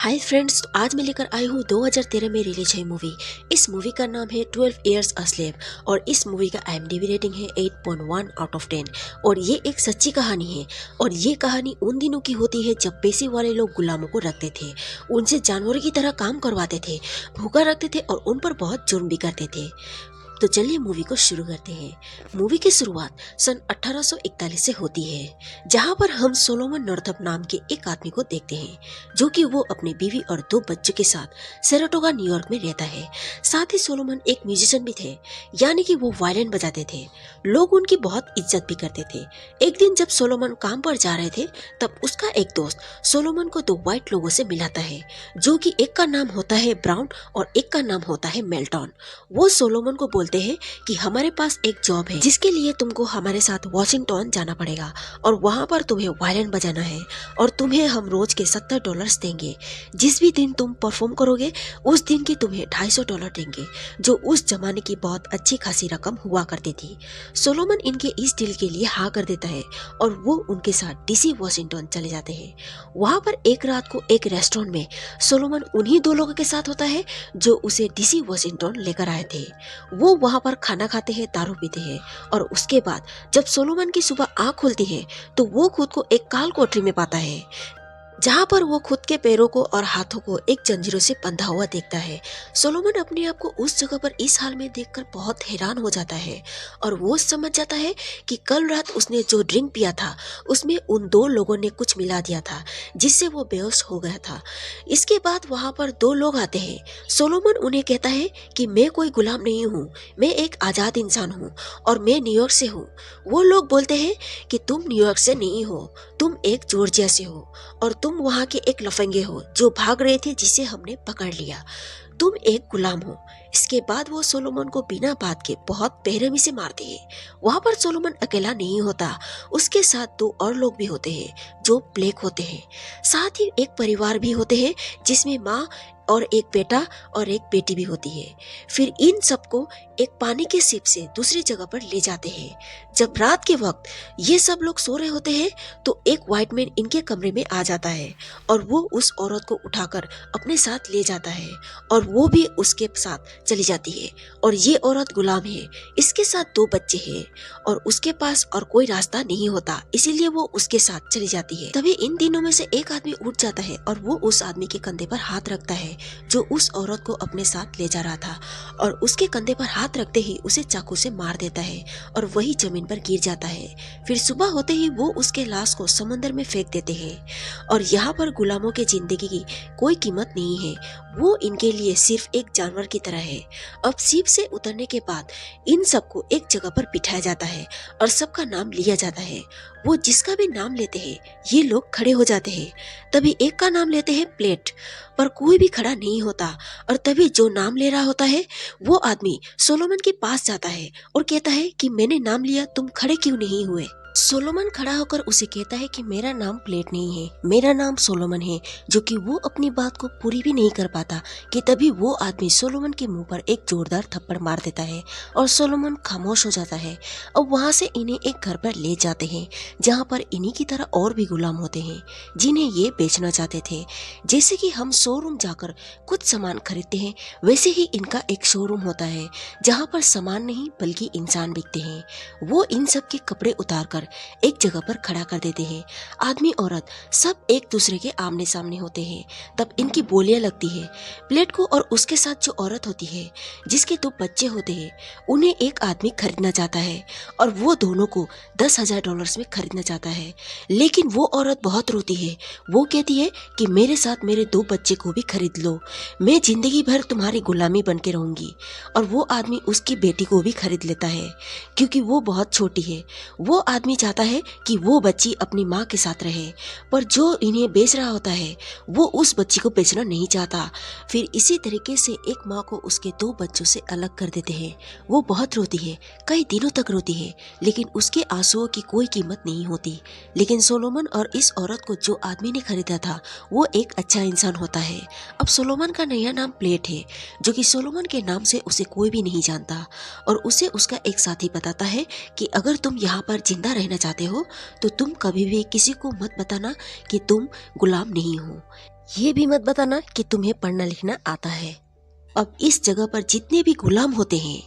Hi friends, तो आज मैं लेकर आई हूँ 2013 में रिलीज है मूवी। इस मूवी का नाम है 12 इयर्स अ स्लेव और इस मूवी का IMDb रेटिंग है 8.1 आउट ऑफ 10। और ये एक सच्ची कहानी है और ये कहानी उन दिनों की होती है जब पैसे वाले लोग गुलामों को रखते थे, उनसे जानवरों की तरह काम करवाते थे, भूखा रखते थे और उन पर बहुत जुर्म भी करते थे। तो चलिए मूवी को शुरू करते हैं। मूवी की शुरुआत सन 1841 से होती है, जहां पर हम सोलोमन नॉर्थअप नाम के एक आदमी को देखते हैं, जो कि वो अपनी बीवी और 2 बच्चों के साथ सेराटोगा न्यूयॉर्क में रहता है। साथ ही सोलोमन एक म्यूजिशियन भी थे, यानी कि वो वायलिन बजाते थे। लोग उनकी बहुत इज्जत भी करते थे। एक दिन जब सोलोमन काम पर जा रहे थे, तब उसका एक दोस्त सोलोमन को 2 व्हाइट लोगों से मिलाता है, जो कि एक का नाम होता है ब्राउन और एक का नाम होता है मेल्टॉन। वो सोलोमन को बोलते हैं कि हमारे पास एक जॉब है जिसके लिए तुमको हमारे साथ वॉशिंगटन जाना पड़ेगा और वहां पर तुम्हें वायलिन बजाना है और तुम्हें हम रोज के $70 देंगे। जिस भी दिन तुम परफॉर्म करोगे उस दिन की तुम्हें $250 देंगे, जो उस जमाने की बहुत अच्छी खासी रकम हुआ करती थी। सोलोमन इनके इस डील के लिए हाँ कर देता है और वो उनके साथ DC वॉशिंगटन चले जाते हैं। वहां पर एक रात को एक रेस्टोरेंट में सोलोमन उन्हीं 2 लोगों के साथ होता है जो उसे DC वॉशिंगटन लेकर आए थे। वो वहां पर खाना खाते हैं, दारू पीते हैं और उसके बाद जब सोलोमन की सुबह आंख खुलती है तो वो खुद को एक काल कोठरी में पाता है, जहाँ पर वो खुद के पैरों को और हाथों को एक जंजीरों से बंधा हुआ देखता है। सोलोमन अपने आप को उस जगह पर इस हाल में देखकर बहुत हैरान हो जाता है और वो समझ जाता है कि कल रात उसने जो ड्रिंक पिया था उसमें उन 2 लोगों ने कुछ मिला दिया था, जिससे वो बेहोश हो गया था। इसके बाद वहाँ पर 2 लोग आते हैं। सोलोमन उन्हें कहता है कि मैं कोई गुलाम नहीं हूँ, मैं एक आज़ाद इंसान हूँ और मैं न्यूयॉर्क से हूँ। वो लोग बोलते हैं कि तुम न्यूयॉर्क से नहीं हो, तुम एक जॉर्जिया से हो और तुम वहाँ के एक लफंगे हो जो भाग रहे थे, जिसे हमने पकड़ लिया। तुम एक गुलाम हो। इसके बाद वो सोलोमन को बिना बात के बहुत बेरहमी से मारते हैं। वहाँ पर सोलोमन अकेला नहीं होता, उसके साथ 2 और लोग भी होते हैं जो ब्लैक होते हैं। साथ ही एक परिवार भी होते हैं जिसमें माँ और एक बेटा और एक बेटी भी होती है। फिर इन सबको एक पानी के शिप से दूसरी जगह पर ले जाते हैं। जब रात के वक्त ये सब लोग सो रहे होते हैं तो एक व्हाइट मैन इनके कमरे में आ जाता है और वो उस औरत को उठाकर अपने साथ ले जाता है और वो भी उसके साथ चली जाती है। और ये औरत गुलाम है, इसके साथ 2 बच्चे हैं और उसके पास और कोई रास्ता नहीं होता, इसीलिए वो उसके साथ चली जाती है। तभी इन तीनों में से एक आदमी उठ जाता है और वो उस आदमी के कंधे पर हाथ रखता है जो उस औरत को अपने साथ ले जा रहा था, और उसके कंधे पर हाथ रखते ही उसे चाकू से मार देता है और वही जमीन पर गिर जाता है। फिर सुबह होते ही वो उसके लाश को समुद्र में फेंक देते हैं। और यहाँ पर गुलामों के जिंदगी की कोई कीमत नहीं है, वो इनके लिए सिर्फ एक जानवर की तरह है। अब शिप से उतरने के बाद इन सबको एक जगह पर बिठाया जाता है और सबका नाम लिया जाता है। वो जिसका भी नाम लेते हैं ये लोग खड़े हो जाते हैं। तभी एक का नाम लेते हैं प्लेट, पर कोई भी खड़ा नहीं होता। और तभी जो नाम ले रहा होता है वो आदमी सोलोमन के पास जाता है और कहता है कि मैंने नाम लिया, तुम खड़े क्यों नहीं हुए। सोलोमन खड़ा होकर उसे कहता है कि मेरा नाम प्लेट नहीं है, मेरा नाम सोलोमन है, जो कि वो अपनी बात को पूरी भी नहीं कर पाता कि तभी वो आदमी सोलोमन के मुंह पर एक जोरदार थप्पड़ मार देता है और सोलोमन खामोश हो जाता है। अब वहां से इन्हें एक घर पर ले जाते हैं जहां पर इन्हीं की तरह और भी गुलाम होते हैं जिन्हें ये बेचना चाहते थे। जैसे कि हम शोरूम जाकर कुछ सामान खरीदते हैं, वैसे ही इनका एक शोरूम होता है जहाँ पर सामान नहीं बल्कि इंसान बिकते हैं। वो इन सब के कपड़े उतार कर एक जगह पर खड़ा कर देते हैं। आदमी औरत सब एक दूसरे के आमने सामने होते हैं। तब इनकी बोलियां लगती है। प्लेट को और उसके साथ जो औरत होती है जिसके 2 बच्चे होते हैं, उन्हें एक आदमी खरीदना चाहता है और वो दोनों को $10,000 में खरीदना चाहता है। लेकिन वो औरत बहुत रोती है। वो कहती है कि मेरे साथ मेरे 2 बच्चे को भी खरीद लो, मैं जिंदगी भर तुम्हारी गुलामी बन के रहूंगी। और वो आदमी उसकी बेटी को भी खरीद लेता है क्योंकि वो बहुत छोटी है। वो आदमी चाहता है कि वो बच्ची अपनी माँ के साथ रहे, पर जो इन्हें बेच रहा होता है वो उस बच्ची को बेचना नहीं चाहता। फिर इसी तरीके से एक माँ को उसके 2 बच्चों से अलग कर देते हैं। वो बहुत रोती है, कई दिनों तक रोती है, लेकिन उसके आंसुओं की कोई कीमत नहीं होती। लेकिन सोलोमन और इस औरत को जो आदमी ने खरीदा था वो एक अच्छा इंसान होता है। अब सोलोमन का नया नाम प्लेट है, जो कि सोलोमन के नाम से उसे कोई भी नहीं जानता। और उसे उसका एक साथी बताता है कि अगर तुम यहाँ पर जिंदा रहना चाहते हो तो तुम कभी भी किसी को मत बताना कि तुम गुलाम नहीं हो। ये भी मत बताना कि तुम्हें पढ़ना लिखना आता है। अब इस जगह पर जितने भी गुलाम होते हैं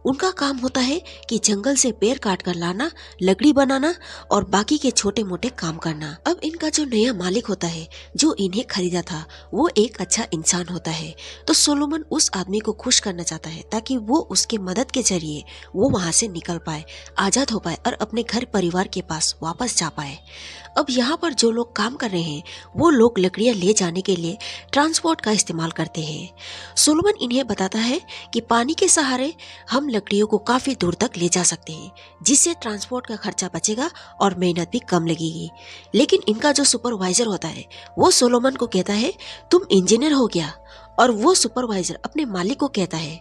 उनका काम होता है कि जंगल से पेड़ काट कर लाना, लकड़ी बनाना और बाकी के छोटे मोटे काम करना। अब इनका जो नया मालिक होता है जो इन्हें खरीदा था वो एक अच्छा इंसान होता है। तो सोलोमन उस आदमी को खुश करना चाहता है ताकि वो उसके मदद के जरिए वो वहाँ से निकल पाए, आजाद हो पाए और अपने घर परिवार के पास वापस जा पाए। अब यहाँ पर जो लोग काम कर रहे हैं वो लोग लकड़ियाँ ले जाने के लिए ट्रांसपोर्ट का इस्तेमाल करते हैं। सोलोमन इन्हें बताता है कि पानी के सहारे हम लकड़ियों को काफी दूर तक ले जा सकते हैं, जिससे ट्रांसपोर्ट का खर्चा बचेगा और मेहनत भी कम लगेगी। लेकिन इनका जो सुपरवाइजर होता है वो सोलोमन को कहता है तुम इंजीनियर हो गया, और वो सुपरवाइजर अपने मालिक को कहता है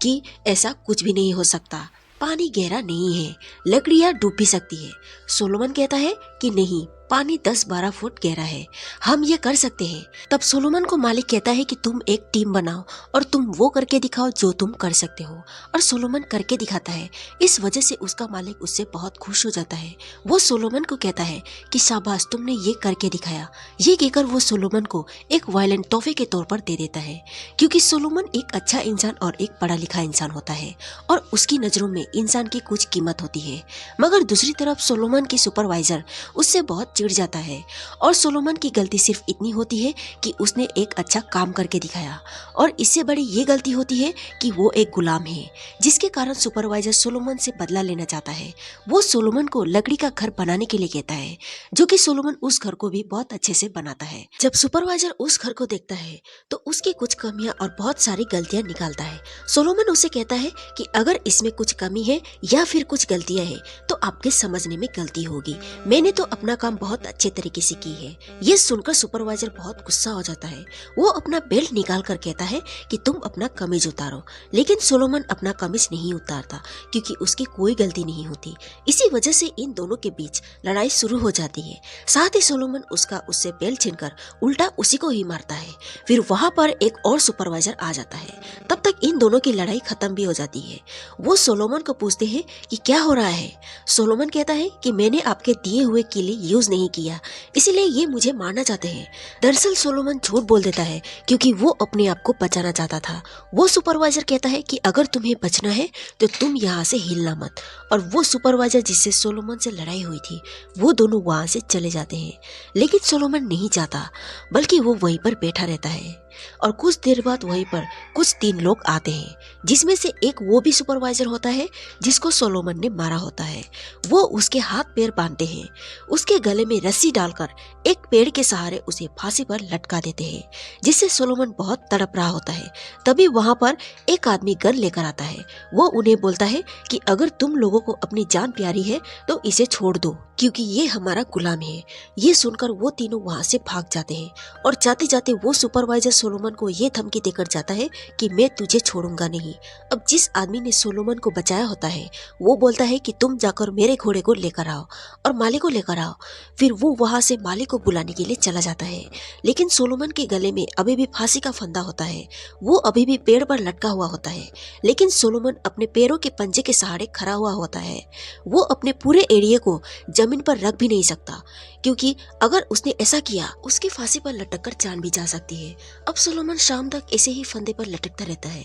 कि ऐसा कुछ भी नहीं हो सकता, पानी गहरा नहीं है, लकड़ियां डूब भी सकती है। सोलोमन कहता है कि नहीं, पानी 10-12 फुट गहरा है, हम ये कर सकते हैं। तब सोलोमन को मालिक कहता है कि तुम एक टीम बनाओ और तुम वो करके दिखाओ जो तुम कर सकते हो। और सोलोमन करके दिखाता है। इस वजह से उसका मालिक उससे बहुत खुश हो जाता है। वो सोलोमन को कहता है कि शाबाश, तुमने ये करके दिखाया। ये कहकर वो सोलोमन को एक वायलेंट तोहफे के तौर पर दे देता है, क्योंकि सोलोमन एक अच्छा इंसान और एक पढ़ा लिखा इंसान होता है और उसकी नजरों में इंसान की कुछ कीमत होती है। मगर दूसरी तरफ सोलोमन की सुपरवाइजर उससे बहुत चिढ़ जाता है और सोलोमन की गलती सिर्फ इतनी होती है कि उसने एक अच्छा काम करके दिखाया, और इससे बड़ी ये गलती होती है कि वो एक गुलाम है, जिसके कारण सुपरवाइजर सोलोमन से बदला लेना चाहता है। वो सोलोमन को लकड़ी का घर बनाने के लिए कहता है, जो कि सोलोमन उस घर को भी बहुत अच्छे से बनाता है। जब सुपरवाइजर उस घर को देखता है तो उसकी कुछ कमियां और बहुत सारी गलतियां निकालता है। सोलोमन उसे कहता है कि अगर इसमें कुछ कमी है या फिर कुछ गलतियां हैं तो आपके समझने में गलती होगी, मैंने तो अपना काम बहुत अच्छे तरीके से की है। ये सुनकर सुपरवाइजर बहुत गुस्सा हो जाता है। वो अपना बेल्ट निकाल कर कहता है कि तुम अपना कमीज उतारो, लेकिन सोलोमन अपना कमीज नहीं उतारता क्योंकि उसकी कोई गलती नहीं होती। इसी वजह से इन दोनों के बीच लड़ाई शुरू हो जाती है। साथ ही सोलोमन उससे बेल्ट छीनकर उल्टा उसी को ही मारता है। फिर वहां पर एक और सुपरवाइजर आ जाता है। तब तक इन दोनों की लड़ाई खत्म भी हो जाती है। वो सोलोमन को पूछते हैं कि क्या हो रहा है। सोलोमन कहता है कि मैंने आपके दिए हुए किले यूज नहीं किया, इसलिए ये मुझे मारना चाहते हैं। दरअसल सोलोमन झूठ बोल देता है क्योंकि वो अपने आप को बचाना चाहता था। वो सुपरवाइजर कहता है कि अगर तुम्हें बचना है तो तुम यहाँ से हिलना मत, और वो सुपरवाइजर जिससे सोलोमन से लड़ाई हुई थी वो दोनों वहाँ से चले जाते हैं। लेकिन सोलोमन नहीं जाता, बल्कि वो वहीं पर बैठा रहता है। और कुछ देर बाद वहीं पर कुछ 3 लोग आते हैं, जिसमें से एक वो भी सुपरवाइजर होता है जिसको सोलोमन ने मारा होता है। वो उसके हाथ पैर बांधते हैं, उसके गले में रस्सी डालकर एक पेड़ के सहारे उसे फांसी पर लटका देते हैं, जिससे सोलोमन बहुत तड़प रहा होता है। तभी वहां पर एक आदमी गन लेकर आता है। वो उन्हें बोलता है कि अगर तुम लोगों को अपनी जान प्यारी है तो इसे छोड़ दो, क्योंकि ये हमारा गुलाम है। ये सुनकर वो तीनों वहां से भाग जाते हैं, और जाते जाते वो सुपरवाइजर सोलोमन को ये धमकी देकर जाता है कि मैं तुझे छोड़ूंगा नहीं। अब जिस आदमी ने सोलोमन को बचाया होता है वो बोलता है कि तुम जाकर मेरे घोड़े को लेकर आओ और माली को लेकर आओ। फिर वो वहां से माली को बुलाने के लिए चला जाता है। लेकिन सोलोमन के गले में अभी भी फांसी का फंदा होता है, वो अभी भी पेड़ पर लटका हुआ होता है। लेकिन सोलोमन अपने पैरों के पंजे के सहारे खड़ा हुआ होता है। वो अपने पूरे एरिया को जमीन पर रख भी नहीं सकता, क्योंकि अगर उसने ऐसा किया उसकी फांसी पर लटक कर जान भी जा सकती है। अब सोलोमन शाम तक ऐसे ही फंदे पर लटकता रहता है।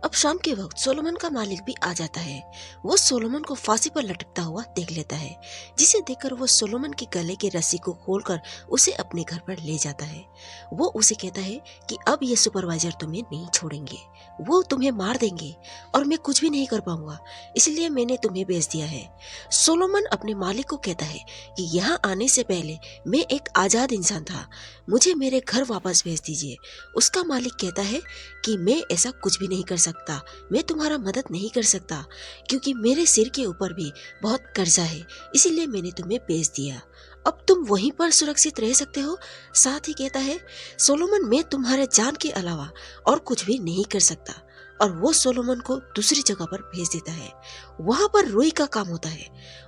अब शाम के वक्त सोलोमन का मालिक भी आ जाता है। वो सोलोमन को फांसी पर लटकता हुआ देख लेता है, जिसे देखकर वो सोलोमन के गले की रस्सी को खोलकर उसे अपने घर पर ले जाता है। वो उसे कहता है कि अब ये सुपरवाइजर तुम्हें नहीं छोड़ेंगे, वो तुम्हें मार देंगे और मैं कुछ भी नहीं कर पाऊंगा, इसलिए मैंने तुम्हें भेज दिया है। सोलोमन अपने मालिक को कहता है कि यहाँ आने से पहले मैं एक आजाद इंसान था, मुझे मेरे घर वापस भेज दीजिए। उसका मालिक कहता है कि मैं ऐसा कुछ भी नहीं कर सकता, मैं तुम्हारा मदद नहीं कर सकता, क्योंकि मेरे सिर के ऊपर भी बहुत कर्जा है, इसीलिए मैंने तुम्हें भेज दिया। अब तुम वहीं पर सुरक्षित रह सकते हो। साथ ही कहता है सोलोमन, मैं तुम्हारे जान के अलावा और कुछ भी नहीं कर सकता, और वो सोलोमन को दूसरी जगह पर भेज देता है। वहाँ पर रुई का काम होता है।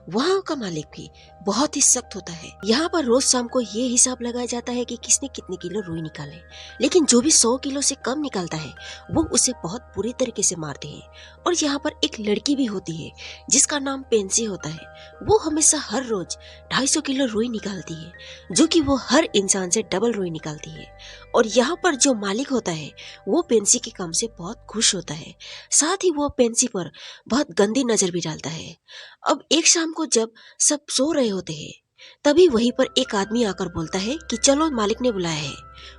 वहाँ का मालिक भी बहुत ही सख्त होता है। यहाँ पर रोज शाम को ये हिसाब लगाया जाता है कि किसने कितने किलो रुई निकाले, लेकिन जो भी 100 किलो से कम निकालता है वो उसे बहुत बुरी तरीके से मारते हैं। और यहाँ पर एक लड़की भी होती है जिसका नाम पेंसी होता है। वो हमेशा हर रोज 250 किलो रुई निकालती है, जो कि वो हर इंसान से डबल रुई निकालती है। और यहाँ पर जो मालिक होता है वो पेंसी के काम से बहुत खुश होता है। साथ ही वो पेंसी पर बहुत गंदी नजर भी डालता है। अब एक शाम को जब सब सो रहे होते हैं, तभी वहीं पर एक आदमी आकर बोलता है कि चलो मालिक ने बुलाया है।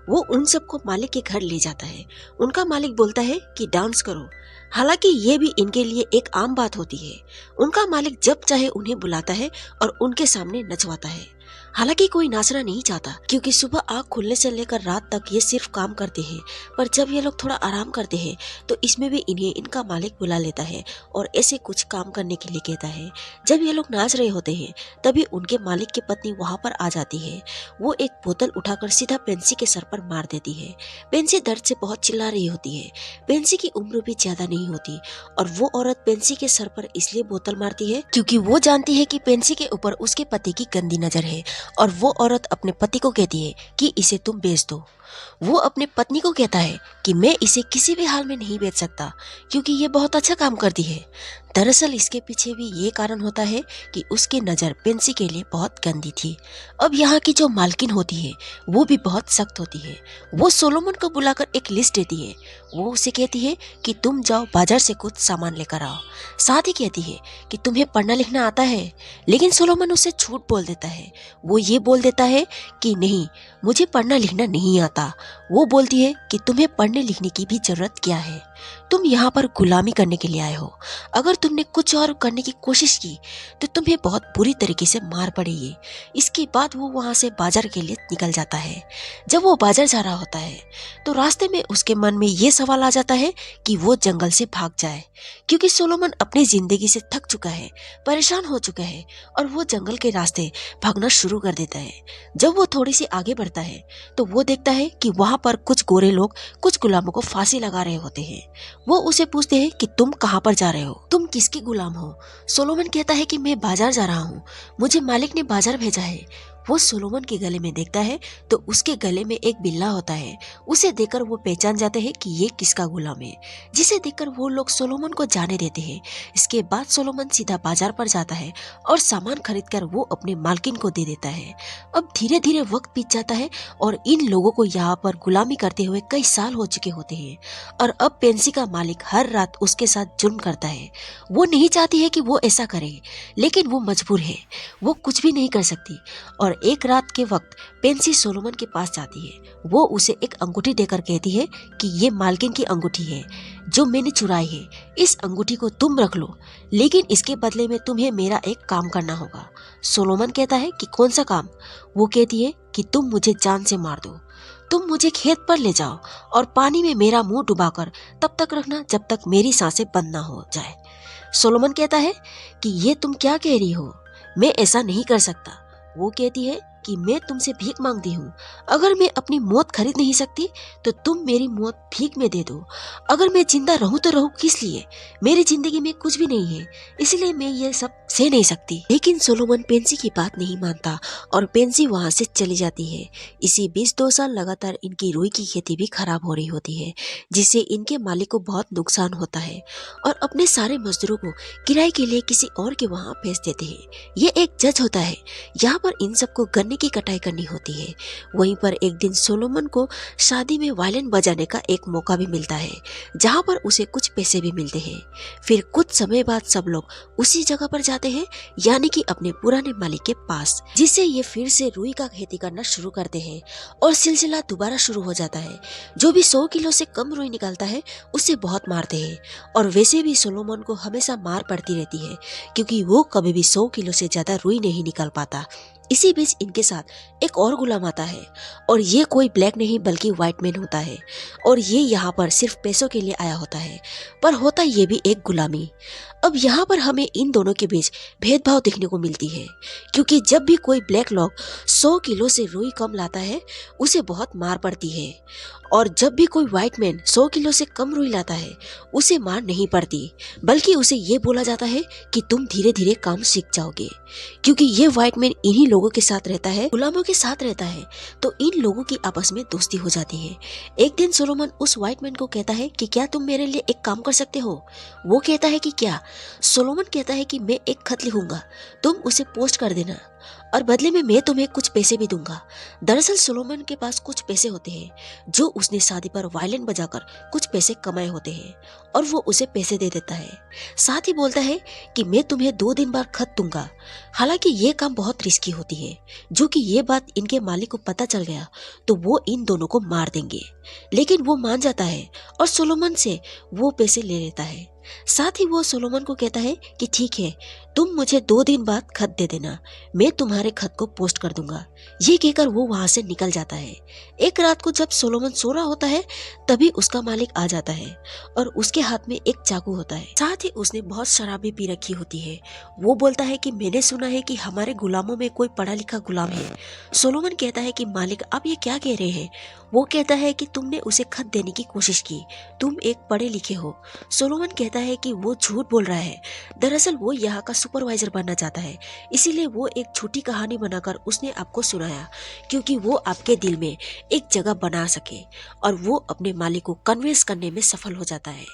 वो उन सबको मालिक के घर ले जाता है। उनका मालिक बोलता है कि डांस करो। हालांकि ये भी इनके लिए एक आम बात होती है। उनका मालिक जब चाहे उन्हें बुलाता है और उनके सामने नचवाता है। हालांकि कोई नाचना नहीं चाहता, क्योंकि सुबह आँख खुलने से लेकर रात तक ये सिर्फ काम करते हैं। पर जब ये लोग थोड़ा आराम करते हैं तो इसमें भी इन्हें इनका मालिक बुला लेता है और ऐसे कुछ काम करने के लिए कहता है। जब ये लोग नाच रहे होते हैं तभी उनके मालिक की पत्नी वहाँ पर आ जाती है। वो एक बोतल उठाकर सीधा पेंसी के सर पर मार देती है। पेंसी दर्द से बहुत चिल्ला रही होती है। पेंसी की उम्र भी ज्यादा नहीं होती और वो औरत पेंसी के सर पर इसलिए बोतल मारती है क्योंकि वो जानती है कि पेंसी के ऊपर उसके पति की गंदी नजर है। और वो औरत अपने पति को कहती है कि इसे तुम बेच दो। वो अपने पत्नी को कहता है कि मैं इसे किसी भी हाल में नहीं बेच सकता, क्योंकि ये बहुत अच्छा काम करती है। दरअसल इसके पीछे भी ये कारण होता है कि उसकी नज़र पेंसी के लिए बहुत गंदी थी। अब यहाँ की जो मालकिन होती है वो भी बहुत सख्त होती है। वो सोलोमन को बुलाकर एक लिस्ट देती है। वो उसे कहती है कि तुम जाओ बाजार से कुछ सामान लेकर आओ। साथ ही कहती है कि तुम्हें पढ़ना लिखना आता है, लेकिन सोलोमन उसे झूठ बोल देता है। वो ये बोल देता है कि नहीं, मुझे पढ़ना लिखना नहीं आता। वो बोलती है कि तुम्हें पढ़ने लिखने की भी जरूरत क्या है, तुम यहाँ पर गुलामी करने के लिए आए हो। अगर तुमने कुछ और करने की कोशिश की तो तुम्हें बहुत बुरी तरीके से मार पड़ेगी। इसके बाद वो वहाँ से बाजार के लिए निकल जाता है। जब वो बाजार जा रहा होता है तो रास्ते में उसके मन में ये सवाल आ जाता है कि वो जंगल से भाग जाए, क्योंकि सोलोमन अपनी जिंदगी से थक चुका है, परेशान हो चुका है और वो जंगल के रास्ते भागना शुरू कर देता है। जब वो थोड़ी सी आगे बढ़ता है तो वो देखता है कि वहाँ पर कुछ गोरे लोग कुछ गुलामों को फांसी लगा रहे होते हैं। वो उसे पूछते हैं कि तुम कहाँ पर जा रहे हो, तुम किसके गुलाम हो। सोलोमन कहता है कि मैं बाजार जा रहा हूँ, मुझे मालिक ने बाजार भेजा है। वो सोलोमन के गले में देखता है तो उसके गले में एक बिल्ला होता है। उसे देखकर वो पहचान जाते हैं कि ये किसका गुलाम है, जिसे देखकर वो लोग सोलोमन को जाने देते हैं। इसके बाद सोलोमन सीधा बाजार पर जाता है और सामान खरीदकर वो अपने मालकिन को दे देता है। अब धीरे धीरे वक्त बीत जाता है और इन लोगों को यहाँ पर गुलामी करते हुए कई साल हो चुके होते हैं। और अब पेंसी का मालिक हर रात उसके साथ जुल्म करता है। वो नहीं चाहती है कि वो ऐसा करे, लेकिन वो मजबूर है, वो कुछ भी नहीं कर सकती। और एक रात के वक्त पेंसी सोलोमन के पास जाती है। वो उसे एक अंगूठी देकर कहती है कि ये मालकिन की अंगूठी है जो मैंने चुराई है। इस अंगूठी को तुम रख लो, लेकिन इसके बदले में तुम्हें मेरा एक काम करना होगा। सोलोमन कहता है कि कौन सा काम। वो कहती है कि तुम मुझे जान से मार दो। तुम मुझे खेत पर ले जाओ और पानी में मेरा मुंह डुबाकर तब तक रखना जब तक मेरी सांसें बंद ना हो जाए। सोलोमन कहता है कि ये तुम क्या कह रही हो, मैं ऐसा नहीं कर सकता। वो कहती है कि मैं तुमसे भीख मांगती हूँ। अगर मैं अपनी मौत खरीद नहीं सकती तो तुम मेरी मौत भीख में दे दो। अगर मैं जिंदा रहूं तो रहूं किस लिए, मेरी जिंदगी में कुछ भी नहीं है, इसलिए मैं ये सब सह नहीं सकती। लेकिन सोलोमन पेंसी की बात नहीं मानता और पेंसी वहाँ से चली जाती है। इसी बीच 2 साल लगातार इनकी रुई की खेती भी खराब हो रही होती है, जिससे इनके मालिक को बहुत नुकसान होता है और अपने सारे मजदूरों को किराए के लिए किसी और के वहाँ भेज देते हैं। ये एक जज होता है। यहाँ पर इन सबको गन्ने की कटाई करनी होती है। वहीं पर एक दिन सोलोमन को शादी में वायलिन बजाने का एक मौका भी मिलता है, जहाँ पर उसे कुछ पैसे भी मिलते हैं। फिर कुछ समय बाद सब लोग उसी जगह पर जाते हैं, यानी कि अपने पुराने मालिक के पास, जिससे ये फिर से रुई का खेती करना शुरू करते हैं और सिलसिला दोबारा शुरू हो जाता है। जो भी 100 किलो से कम रुई निकालता है उसे बहुत मारते हैं और वैसे भी सोलोमन को हमेशा मार पड़ती रहती है, क्योंकि वो कभी भी 100 किलो से ज्यादा रुई नहीं निकाल पाता। इसी बीच इनके साथ एक और गुलाम आता है और ये कोई ब्लैक नहीं बल्कि व्हाइट मैन होता है और ये यहाँ पर सिर्फ पैसों के लिए आया होता है, पर होता ये भी एक गुलामी। अब यहाँ पर हमें इन दोनों के बीच भेदभाव देखने को मिलती है, क्योंकि जब भी कोई ब्लैक लोग 100 किलो से रुई कम लाता है उसे बहुत मार पड़ती है, और जब भी कोई व्हाइट मैन 100 किलो से कम रुई लाता है उसे मार नहीं पड़ती, बल्कि उसे ये बोला जाता है कि तुम धीरे धीरे काम सीख जाओगे। क्योंकि ये व्हाइट मैन इन्हीं लोगों के साथ रहता है, गुलामों के साथ रहता है, तो इन लोगों की आपस में दोस्ती हो जाती है। एक दिन सोलोमन उस व्हाइट मैन को कहता है कि क्या तुम मेरे लिए एक काम कर सकते हो। वो कहता है कि क्या। सोलोमन कहता है कि मैं एक खत लिखूंगा, तुम उसे पोस्ट कर देना और बदले में मैं तुम्हें कुछ पैसे भी दूंगा। दरअसल सोलोमन के पास कुछ पैसे होते हैं जो उसने शादी पर वायलिन बजाकर कुछ पैसे कमाए होते हैं, और वो उसे पैसे दे देता है। साथ ही बोलता है कि मैं तुम्हें 2 दिन बाद खत दूंगा। हालांकि ये काम बहुत रिस्की होती है, जो कि ये बात इनके मालिक को पता चल गया तो वो इन दोनों को मार देंगे, लेकिन वो मान जाता है और सोलोमन से वो पैसे ले लेता है। साथ ही वो सोलोमन को कहता है कि ठीक है, तुम मुझे 2 दिन बाद खत दे देना, मैं तुम्हारे खत को पोस्ट कर दूंगा। ये कहकर वो वहां से निकल जाता है। एक रात को जब सोलोमन सो रहा होता है तभी उसका मालिक आ जाता है और उसके हाथ में एक चाकू होता है। साथ ही उसने बहुत शराब भी पी रखी होती है। वो बोलता है कि मैंने सुना है कि हमारे गुलामों में कोई पढ़ा लिखा गुलाम है। सोलोमन कहता है कि मालिक आप ये क्या कह रहे हैं। वो कहता है कि तुमने उसे खत देने की कोशिश की, तुम एक पढ़े लिखे हो। सोलोमन कहता है कि वो झूठ बोल रहा है। दरअसल वो यहाँ का सुपरवाइजर बनना चाहता है, इसीलिए वो एक छोटी कहानी बनाकर उसने आपको सुनाया, क्योंकि वो आपके दिल में एक जगह बना सके, और वो अपने मालिक को कन्विंस करने में सफल हो जाता है।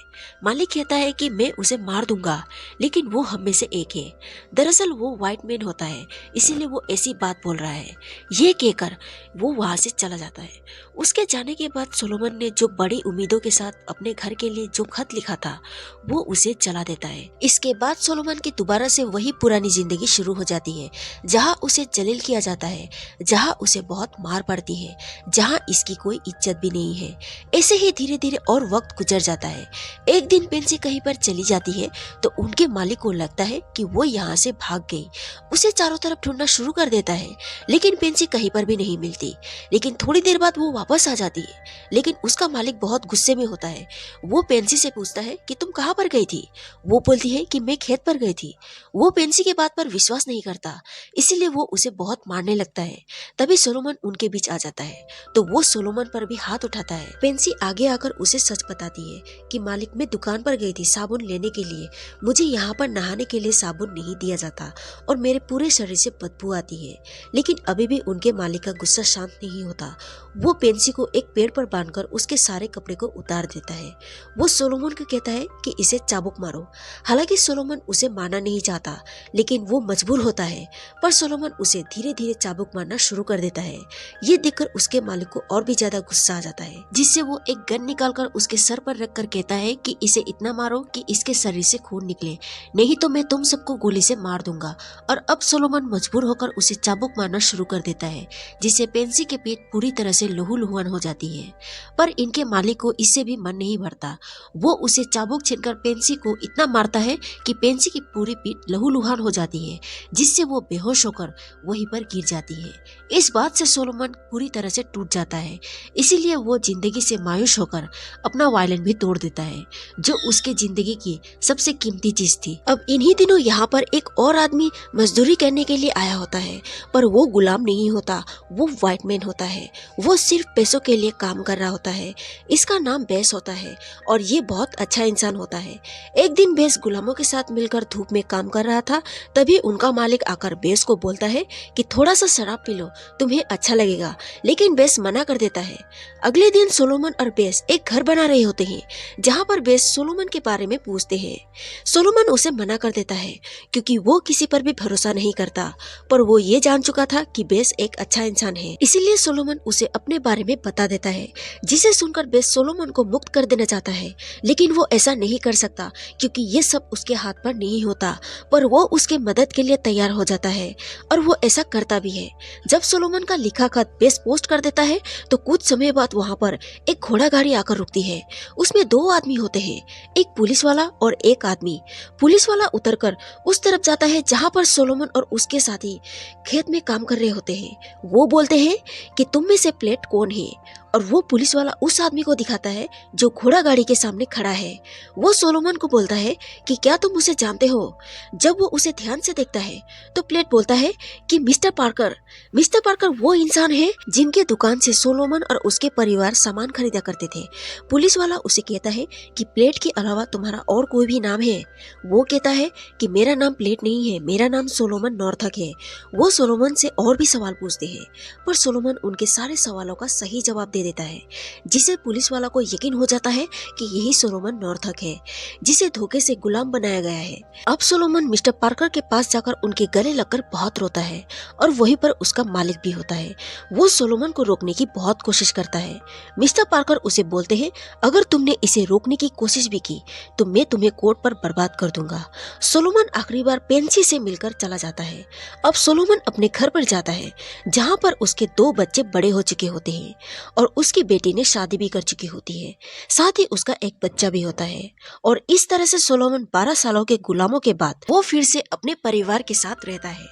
मालिक कहता है कि मैं उसे मार दूंगा, लेकिन वो हम में से एक है। दरअसल वो व्हाइट मैन होता है, इसीलिए वो ऐसी बात बोल रहा है। ये कहकर वो वहां से चला जाता है। उसके जाने के बाद सोलोमन ने जो बड़ी उम्मीदों के साथ अपने घर के लिए जो खत लिखा था वो उसे जला देता है। इसके बाद सोलोमन की दोबारा से वही पुरानी जिंदगी शुरू हो जाती है, जहाँ उसे जलील किया जाता है, जहाँ उसे बहुत मार पड़ती है, जहाँ इसकी कोई इज्जत भी नहीं है। ऐसे ही धीरे धीरे और वक्त गुजर जाता है। एक दिन पेंसी कहीं पर चली जाती है तो उनके मालिक को लगता है कि वो यहाँ से भाग गई। उसे चारों तरफ ढूंढना शुरू कर देता है, लेकिन पेंसी कहीं पर भी नहीं मिलती। लेकिन थोड़ी देर बाद वो वापस आ जाती है, लेकिन उसका मालिक बहुत गुस्से में होता है। वो पेंसी से पूछता है कि तुम कहाँ पर गई थी। वो बोलती है कि मैं खेत पर गई थी। वो पेंसी के बात पर विश्वास नहीं करता, इसीलिए वो उसे बहुत मारने लगता है। तभी सोलोमन उनके बीच आ जाता है तो वो सोलोमन पर भी हाथ उठाता है। पेंसी आगे आकर उसे सच बताती है कि मालिक मैं दुकान पर गई थी साबुन लेने के लिए, मुझे यहाँ पर नहाने के लिए साबुन नहीं दिया जाता और मेरे पूरे शरीर से बदबू आती है। लेकिन अभी भी उनके मालिक का गुस्सा शांत नहीं होता। वो पेंसी को एक पेड़ पर बांधकर उसके सारे कपड़े को उतार देता है। वो सोलोमन को कहता है कि इसे चाबुक मारो। हालांकि सोलोमन उसे मारना नहीं चाहता, लेकिन वो मजबूर होता है, पर सोलोमन उसे धीरे धीरे चाबुक मारना शुरू कर देता है। ये देखकर उसके मालिक को और भी ज्यादा गुस्सा आ जाता है, जिससे वो एक गन निकालकर उसके सर पर रखकर कहता है कि इसे इतना मारो कि इसके शरीर से खून निकले, नहीं तो मैं तुम सबको गोली से मार दूंगा। और अब सोलोमन मजबूर होकर उसे चाबुक मारना शुरू कर देता है, जिससे पेंसी के पेट पूरी तरह से लहूलुहान हो जाती है। पर इनके मालिक को इससे भी मन नहीं भरता। वो उसे चाबुक छीनकर पेंसी को इतना मारता है कि पेंसी की पूरी पीठ लहूलुहान हो जाती है, जिससे वो बेहोश होकर वहीं पर गिर जाती है। इस बात से सोलोमन पूरी तरह से टूट जाता है, इसीलिए वो जिंदगी से मायूस होकर अपना वायलिन भी तोड़ देता है, जो उसके जिंदगी की सबसे कीमती चीज थी। अब इन्हीं दिनों यहाँ पर एक और आदमी मजदूरी करने के लिए आया होता है, पर वो गुलाम नहीं होता, वो व्हाइट मैन होता है। वो सिर्फ पैसों के लिए काम कर रहा होता है। इसका नाम बेस होता है और ये बहुत अच्छा इंसान होता है। एक दिन बेस गुलामों के साथ मिलकर धूप में काम कर रहा था, तभी उनका मालिक आकर बेस को बोलता है कि थोड़ा सा शराब पी लो, तुम्हें अच्छा लगेगा, लेकिन बेस मना कर देता है। अगले दिन सोलोमन और बेस एक घर बना रहे होते हैं, जहाँ पर बेस सोलोमन के बारे में पूछते हैं। सोलोमन उसे मना कर देता है क्योंकि वो किसी पर भी भरोसा नहीं करता, पर वो ये जान चुका था कि बेस एक अच्छा इंसान है, इसीलिए सोलोमन उसे अपने बारे में बता देता है, जिसे सुनकर बेस सोलोमन को मुक्त कर देना चाहता है। लेकिन वो ऐसा नहीं कर सकता क्योंकि ये सब उसके हाथ पर नहीं होता, पर वो उसके मदद के लिए तैयार हो जाता है और वो ऐसा करता भी है। जब सोलोमन का लिखा खत बेस पोस्ट कर देता है तो कुछ समय बाद वहाँ पर एक घोड़ा गाड़ी आकर रुकती है। उसमें 2 आदमी होते हैं, एक पुलिस वाला और एक आदमी। पुलिस वाला उतरकर उस तरफ जाता है जहाँ पर सोलोमन और उसके साथी खेत में काम कर रहे होते हैं। वो बोलते हैं कि तुम में से प्लेट कौन है, और वो पुलिस वाला उस आदमी को दिखाता है जो घोड़ा गाड़ी के सामने खड़ा है। वो सोलोमन को बोलता है कि क्या तुम उसे जानते हो। जब वो उसे ध्यान से देखता है तो प्लेट बोलता है कि मिस्टर पार्कर वो इंसान है जिनके दुकान से सोलोमन और उसके परिवार सामान खरीदा करते थे। पुलिस वाला उसे कहता है कि प्लेट के अलावा तुम्हारा और कोई भी नाम है। वो कहता है कि मेरा नाम प्लेट नहीं है, मेरा नाम सोलोमन नॉर्थक है। वो सोलोमन से और भी सवाल पूछते हैं पर सोलोमन उनके सारे सवालों का सही जवाब दे देता है, जिसे पुलिस वाला को यकीन हो जाता है कि यही सोलोमन नॉर्थक है जिसे धोखे से गुलाम बनाया गया है। अब सोलोमन मिस्टर पार्कर के पास जाकर उनके गले लगकर बहुत रोता है और वहीं पर उसका मालिक भी होता है। वो सोलोमन को रोकने की बहुत कोशिश करता है। मिस्टर पार्कर उसे बोलते हैं अगर तुमने इसे रोकने की कोशिश भी की तो मैं तुम्हें कोर्ट पर बर्बाद कर दूंगा। सोलोमन आखिरी बार पेंसी से मिलकर चला जाता है। अब सोलोमन अपने घर पर जाता है जहाँ पर उसके 2 बच्चे बड़े हो चुके होते हैं और उसकी बेटी ने शादी भी कर चुकी होती है, साथ ही उसका एक बच्चा भी होता है। और इस तरह से सोलोमन 12 सालों के गुलामों के बाद वो फिर से अपने परिवार के साथ रहता है।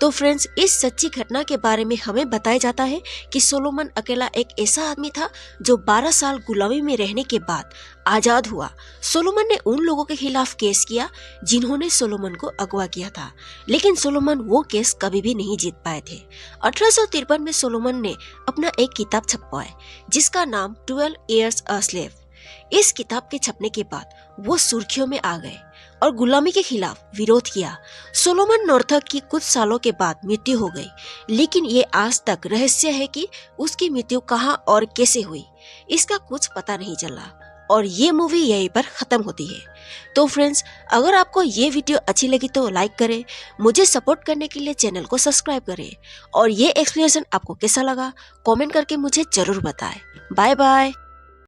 तो फ्रेंड्स, इस सच्ची घटना के बारे में हमें बताया जाता है कि सोलोमन अकेला एक ऐसा आदमी था जो 12 साल गुलामी में रहने के बाद आजाद हुआ। सोलोमन ने उन लोगों के खिलाफ केस किया जिन्होंने सोलोमन को अगवा किया था, लेकिन सोलोमन वो केस कभी भी नहीं जीत पाए थे। 1853 में सोलोमन ने अपना एक किताब छपवाया जिसका नाम 12 Years a Slave। इस किताब के छपने के बाद वो सुर्खियों में आ गए और गुलामी के खिलाफ विरोध किया। सोलोमन नॉर्थक की कुछ सालों के बाद मृत्यु हो गई, लेकिन ये आज तक रहस्य है कि उसकी मृत्यु कहाँ और कैसे हुई, इसका कुछ पता नहीं चला और ये मूवी यहीं पर खत्म होती है। तो फ्रेंड्स, अगर आपको ये वीडियो अच्छी लगी तो लाइक करें, मुझे सपोर्ट करने के लिए चैनल को सब्सक्राइब करें और ये एक्सप्लेनेशन आपको कैसा लगा कमेंट करके मुझे जरूर बताएं। Bye bye.